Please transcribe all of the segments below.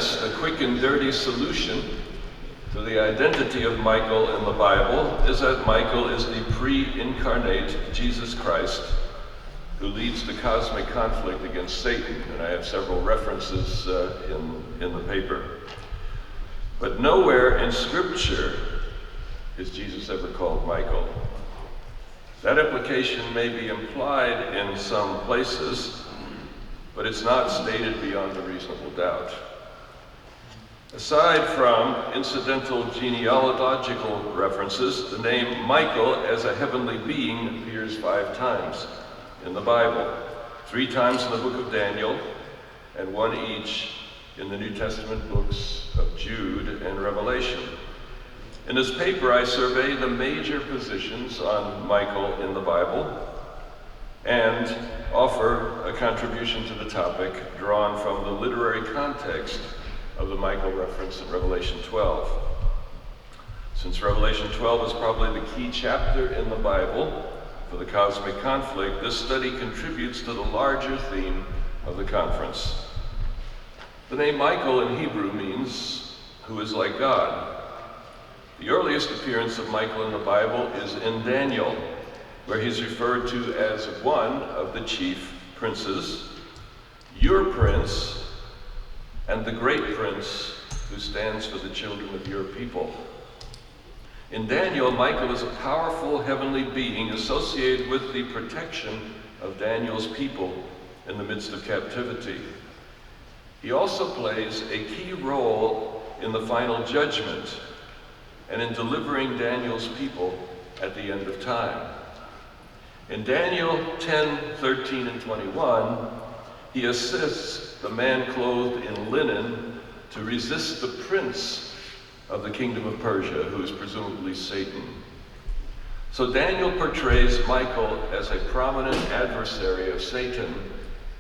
fairness, a quick and dirty solution to the identity of Michael in the Bible is that Michael is the pre-incarnate Jesus Christ who leads the cosmic conflict against Satan. And I have several references in the paper. But nowhere in Scripture is Jesus ever called Michael. That implication may be implied in some places, but it's not stated beyond a reasonable doubt. Aside from incidental genealogical references, the name Michael as a heavenly being appears 5 times in the Bible, 3 times in the book of Daniel, and 1 each in the New Testament books of Jude and Revelation. In this paper, I survey the major positions on Michael in the Bible and offer a contribution to the topic drawn from the literary context of the Michael reference in Revelation 12. Since Revelation 12 is probably the key chapter in the Bible for the cosmic conflict, this study contributes to the larger theme of the conference. The name Michael in Hebrew means who is like God. The earliest appearance of Michael in the Bible is in Daniel, where he's referred to as one of the chief princes, your prince, and the great prince who stands for the children of your people. In Daniel, Michael is a powerful heavenly being associated with the protection of Daniel's people in the midst of captivity. He also plays a key role in the final judgment and in delivering Daniel's people at the end of time. In Daniel 10, 13, and 21, he assists the man clothed in linen to resist the prince of the kingdom of Persia, who is presumably Satan. So Daniel portrays Michael as a prominent adversary of Satan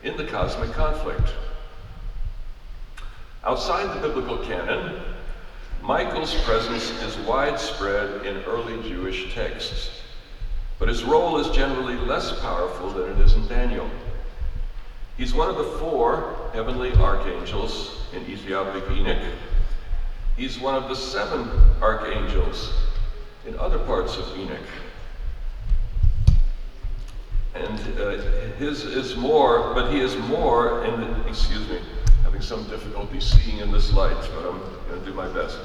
in the cosmic conflict. Outside the biblical canon, Michael's presence is widespread in early Jewish texts, but his role is generally less powerful than it is in Daniel. He's one of the 4 heavenly archangels in Ethiopic Enoch. He's one of the 7 archangels in other parts of Enoch. And his is more, but he is more in the, having some difficulty seeing in this light, but I'm going to do my best.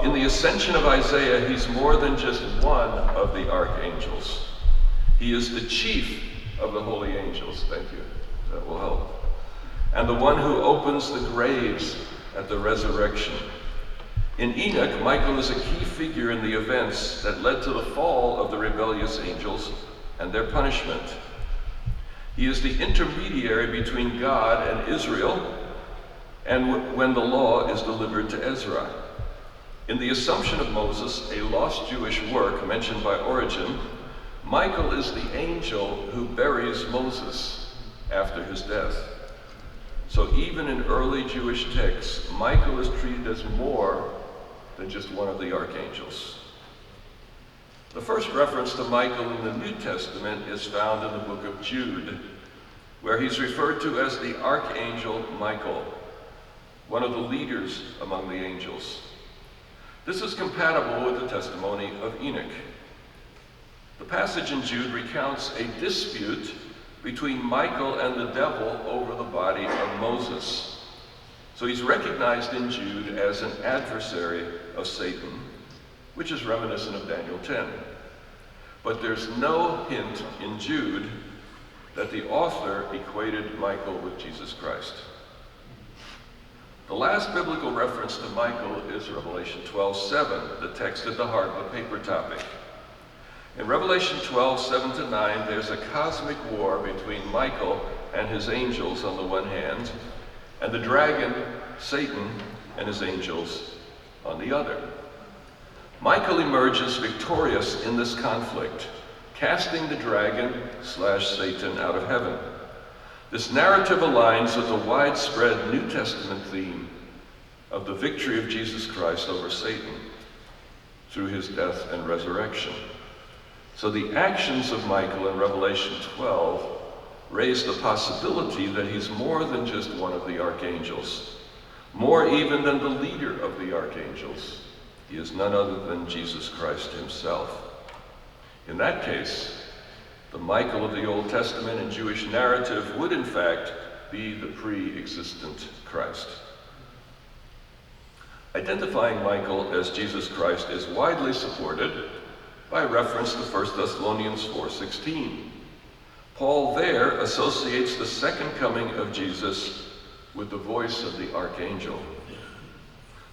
In the ascension of Isaiah, he's more than just one of the archangels. He is the chief of the holy angels. Thank you. That will help. And the one who opens the graves at the resurrection. In Enoch, Michael is a key figure in the events that led to the fall of the rebellious angels and their punishment. He is the intermediary between God and Israel, and when the law is delivered to Ezra. In the Assumption of Moses, a lost Jewish work mentioned by Origen, Michael is the angel who buries Moses after his death. So even in early Jewish texts, Michael is treated as more than just one of the archangels. The first reference to Michael in the New Testament is found in the book of Jude, where he's referred to as the Archangel Michael, one of the leaders among the angels. This is compatible with the testimony of Enoch. The passage in Jude recounts a dispute between Michael and the devil over the body of Moses. So he's recognized in Jude as an adversary of Satan, which is reminiscent of Daniel 10. But there's no hint in Jude that the author equated Michael with Jesus Christ. The last biblical reference to Michael is Revelation 12:7, the text at the heart of the paper topic. In Revelation 12:7-9, there's a cosmic war between Michael and his angels on the one hand, and the dragon, Satan, and his angels on the other. Michael emerges victorious in this conflict, casting the dragon/Satan out of heaven. This narrative aligns with the widespread New Testament theme of the victory of Jesus Christ over Satan through his death and resurrection. So the actions of Michael in Revelation 12 raise the possibility that he's more than just one of the archangels, More even than the leader of the archangels, he is none other than Jesus Christ himself. In that case, the Michael of the Old Testament and Jewish narrative would in fact be the pre-existent Christ. Identifying Michael as Jesus Christ is widely supported by reference to 1 Thessalonians 4:16. Paul there associates the second coming of Jesus with the voice of the archangel.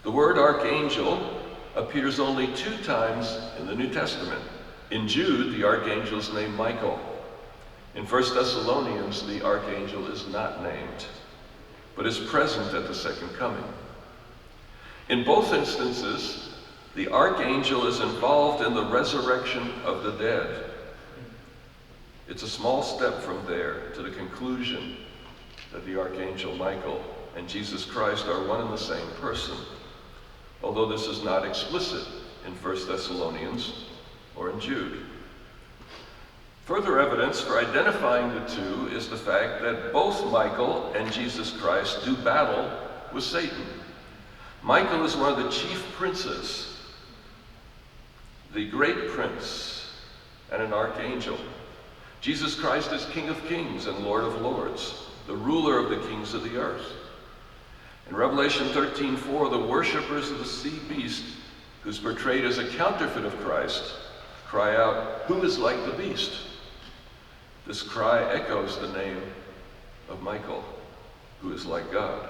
The word archangel appears only 2 times in the New Testament. In Jude, the archangel's named Michael. In 1 Thessalonians, the archangel is not named, but is present at the second coming. In both instances, the archangel is involved in the resurrection of the dead. It's a small step from there to the conclusion that the archangel Michael and Jesus Christ are one and the same person, although this is not explicit in 1 Thessalonians or in Jude. Further evidence for identifying the two is the fact that both Michael and Jesus Christ do battle with Satan. Michael is one of the chief princes, the great prince, and an archangel. Jesus Christ is King of Kings and Lord of Lords, the ruler of the kings of the earth. In Revelation 13:4, the worshippers of the sea beast, who's portrayed as a counterfeit of Christ, cry out, "Who is like the beast?" This cry echoes the name of Michael, who is like God.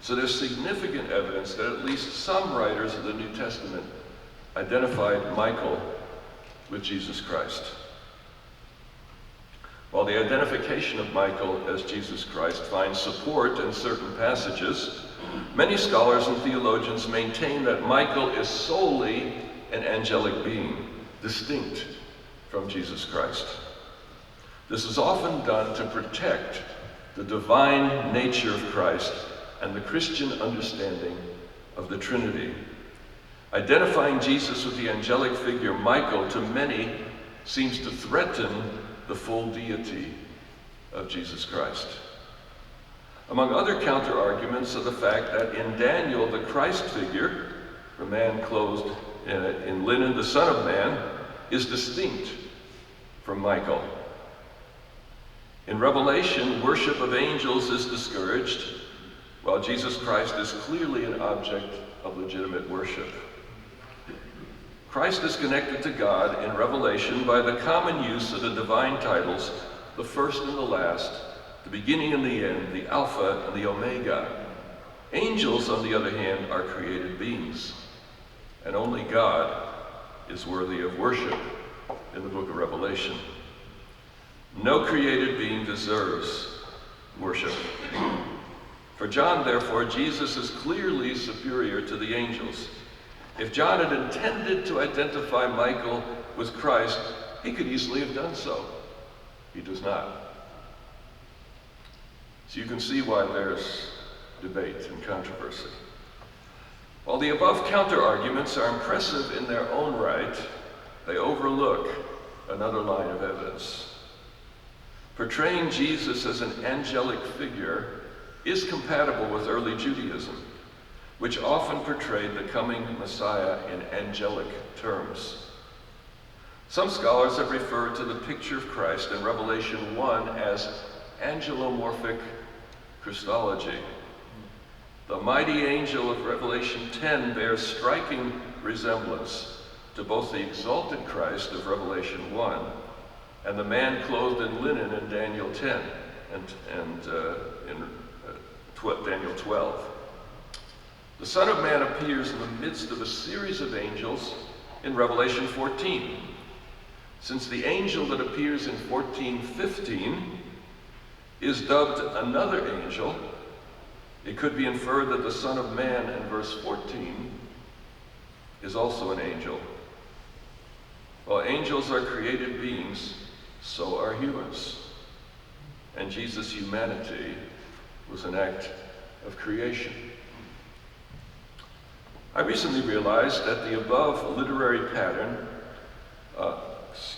So there's significant evidence that at least some writers of the New Testament identified Michael with Jesus Christ. While the identification of Michael as Jesus Christ finds support in certain passages, many scholars and theologians maintain that Michael is solely an angelic being, distinct from Jesus Christ. This is often done to protect the divine nature of Christ and the Christian understanding of the Trinity. Identifying Jesus with the angelic figure Michael to many seems to threaten the full deity of Jesus Christ. Among other counter-arguments are the fact that in Daniel, the Christ figure, the man clothed in linen, the Son of Man, is distinct from Michael. In Revelation, worship of angels is discouraged, while Jesus Christ is clearly an object of legitimate worship. Christ is connected to God in Revelation by the common use of the divine titles, the first and the last, the beginning and the end, the Alpha and the Omega. Angels, on the other hand, are created beings, and only God is worthy of worship in the book of Revelation. No created being deserves worship. For John, therefore, Jesus is clearly superior to the angels. If John had intended to identify Michael with Christ, he could easily have done so. He does not. So you can see why there's debate and controversy. While the above counter-arguments are impressive in their own right, they overlook another line of evidence. Portraying Jesus as an angelic figure is compatible with early Judaism, which often portrayed the coming Messiah in angelic terms. Some scholars have referred to the picture of Christ in Revelation 1 as angelomorphic Christology. The mighty angel of Revelation 10 bears striking resemblance to both the exalted Christ of Revelation 1 and the man clothed in linen in Daniel 10 and in Daniel 12. The Son of Man appears in the midst of a series of angels in Revelation 14. Since the angel that appears in 14:15 is dubbed another angel, it could be inferred that the Son of Man in verse 14 is also an angel. While angels are created beings, so are humans. And Jesus' humanity was an act of creation. I recently realized that the above literary pattern,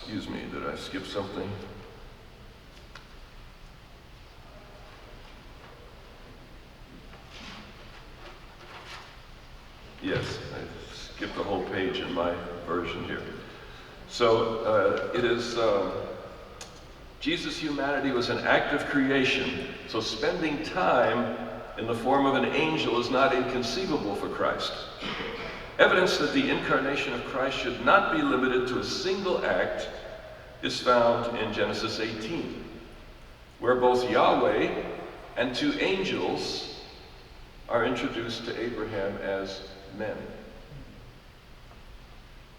did I skip something? Yes, I skipped a whole page in my version here. So it is, Jesus' humanity was an act of creation, so spending time in the form of an angel is not inconceivable for Christ. Evidence that the incarnation of Christ should not be limited to a single act is found in Genesis 18, where both Yahweh and two angels are introduced to Abraham as men.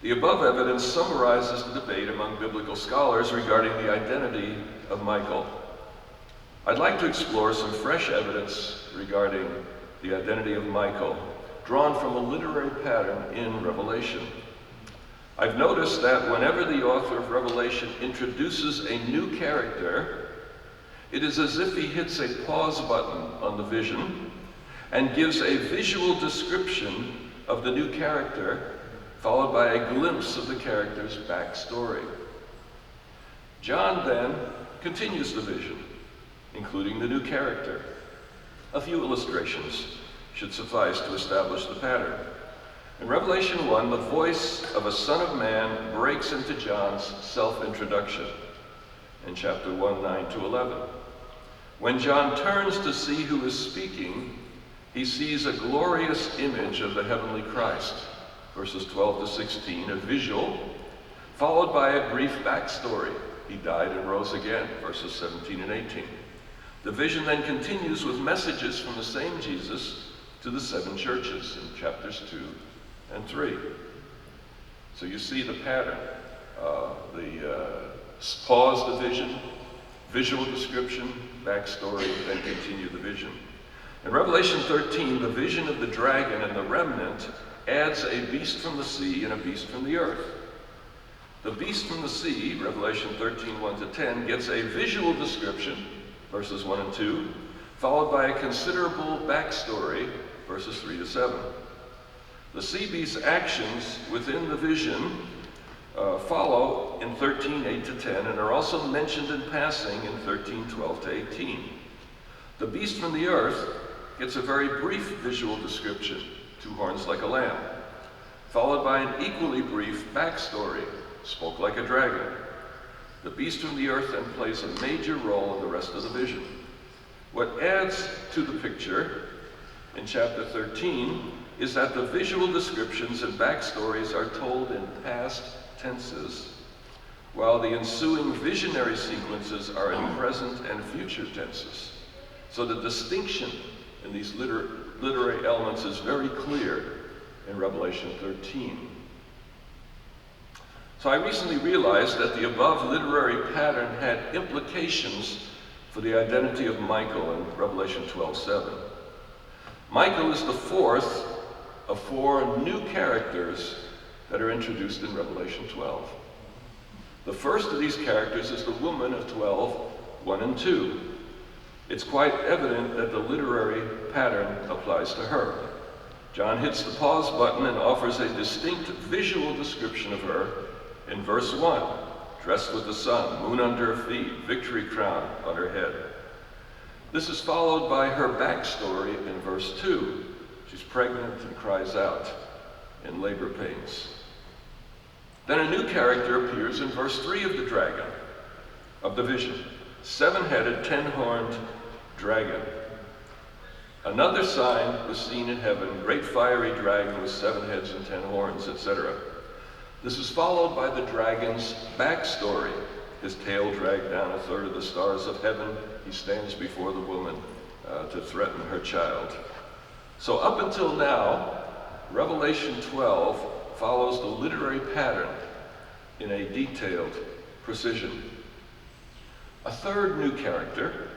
The above evidence summarizes the debate among biblical scholars regarding the identity of Michael. I'd like to explore some fresh evidence regarding the identity of Michael, drawn from a literary pattern in Revelation. I've noticed that whenever the author of Revelation introduces a new character, it is as if he hits a pause button on the vision and gives a visual description of the new character, followed by a glimpse of the character's backstory. John then continues the vision, including the new character. A few illustrations should suffice to establish the pattern. In Revelation 1, the voice of a Son of Man breaks into John's self-introduction in chapter 1, 9 to 11. When John turns to see who is speaking, he sees a glorious image of the heavenly Christ, verses 12 to 16, a visual, followed by a brief backstory. He died and rose again, verses 17 and 18. The vision then continues with messages from the same Jesus to the 7 churches in chapters 2 and 3. So you see the pattern. Pause the vision, visual description, backstory, then continue the vision. In Revelation 13, the vision of the dragon and the remnant adds a beast from the sea and a beast from the earth. The beast from the sea, Revelation 13, 1 to 10, gets a visual description, verses 1 and 2, followed by a considerable backstory, verses 3 to 7. The sea beast's actions within the vision follow in 13, 8 to 10, and are also mentioned in passing in 13, 12 to 18. The beast from the earth gets a very brief visual description, 2 horns like a lamb, followed by an equally brief backstory, spoke like a dragon. The beast from the earth then plays a major role in the rest of the vision. What adds to the picture in chapter 13 is that the visual descriptions and backstories are told in past tenses, while the ensuing visionary sequences are in present and future tenses. So the distinction in these literary elements is very clear in Revelation 13. So I recently realized that the above literary pattern had implications for the identity of Michael in Revelation 12:7. Michael is the fourth of 4 new characters that are introduced in Revelation 12. The first of these characters is the woman of 12, 1 and 2. It's quite evident that the literary pattern applies to her. John hits the pause button and offers a distinct visual description of her in verse 1, dressed with the sun, moon under her feet, victory crown on her head. This is followed by her backstory in verse 2. She's pregnant and cries out in labor pains. Then a new character appears in verse 3 of the dragon, of the vision, 7-headed, 10-horned dragon. Another sign was seen in heaven, great fiery dragon with 7 heads and 10 horns, etc. This is followed by the dragon's backstory. His tail dragged down 1/3 of the stars of heaven. He stands before the woman to threaten her child. So up until now, Revelation 12 follows the literary pattern in a detailed precision. A third new character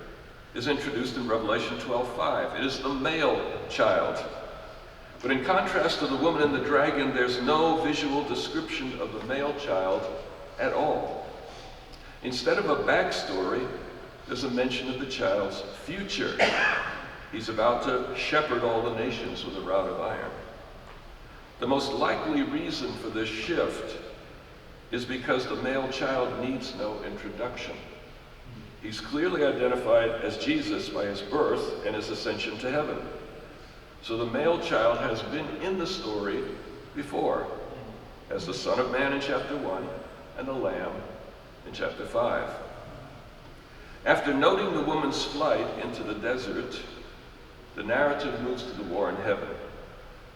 is introduced in Revelation 12:5. It is the male child. But in contrast to the woman and the dragon, there's no visual description of the male child at all. Instead of a backstory, there's a mention of the child's future. He's about to shepherd all the nations with a rod of iron. The most likely reason for this shift is because the male child needs no introduction. He's clearly identified as Jesus by his birth and his ascension to heaven. So the male child has been in the story before, as the Son of Man in chapter 1 and the Lamb in chapter 5. After noting the woman's flight into the desert, the narrative moves to the war in heaven.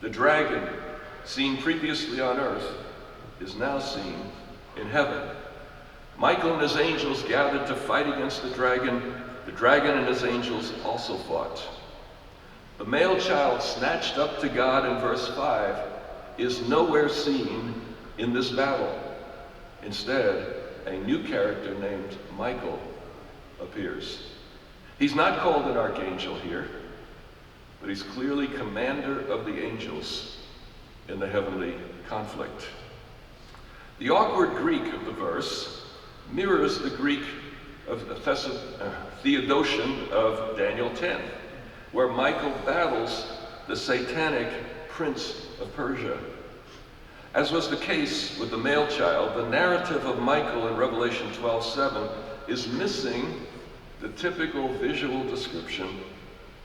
The dragon, seen previously on earth, is now seen in heaven. Michael and his angels gathered to fight against the dragon. The dragon and his angels also fought. The male child snatched up to God in verse 5 is nowhere seen in this battle. Instead, a new character named Michael appears. He's not called an archangel here, but he's clearly commander of the angels in the heavenly conflict. The awkward Greek of the verse mirrors the Greek of Theodotion of Daniel 10, where Michael battles the satanic prince of Persia. As was the case with the male child, the narrative of Michael in Revelation 12:7 is missing the typical visual description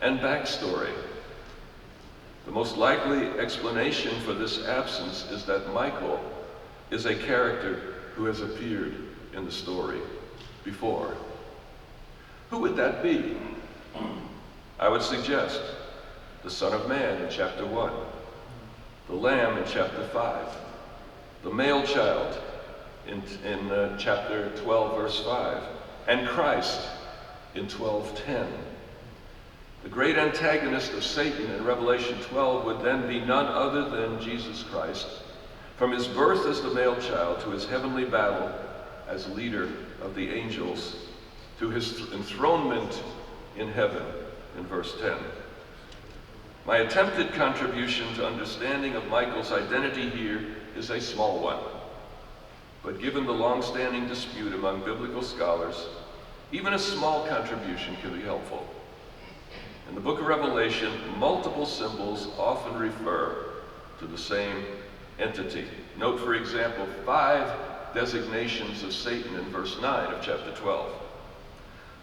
and backstory. The most likely explanation for this absence is that Michael is a character who has appeared in the story before. Who would that be? I would suggest the Son of Man in chapter 1, the Lamb in chapter 5, the male child in chapter 12, verse 5, and Christ in 12:10. The great antagonist of Satan in Revelation 12 would then be none other than Jesus Christ, from his birth as the male child to his heavenly battle as leader of the angels, to his enthronement in heaven in verse 10. My attempted contribution to understanding of Michael's identity here is a small one, but given the long-standing dispute among biblical scholars, even a small contribution can be helpful. In the book of Revelation, multiple symbols often refer to the same entity. Note, for example, 5 designations of Satan in verse 9 of chapter 12.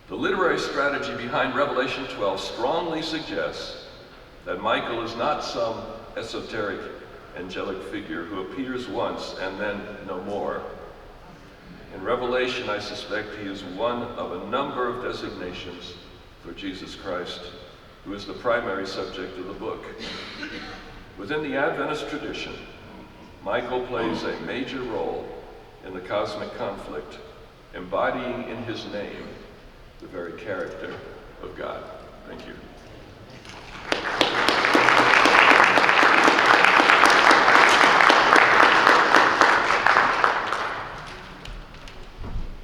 The literary strategy behind Revelation 12 strongly suggests that Michael is not some esoteric angelic figure who appears once and then no more. In Revelation, I suspect he is one of a number of designations for Jesus Christ, who is the primary subject of the book. Within the Adventist tradition, Michael plays a major role in the cosmic conflict, embodying in his name the very character of God. Thank you.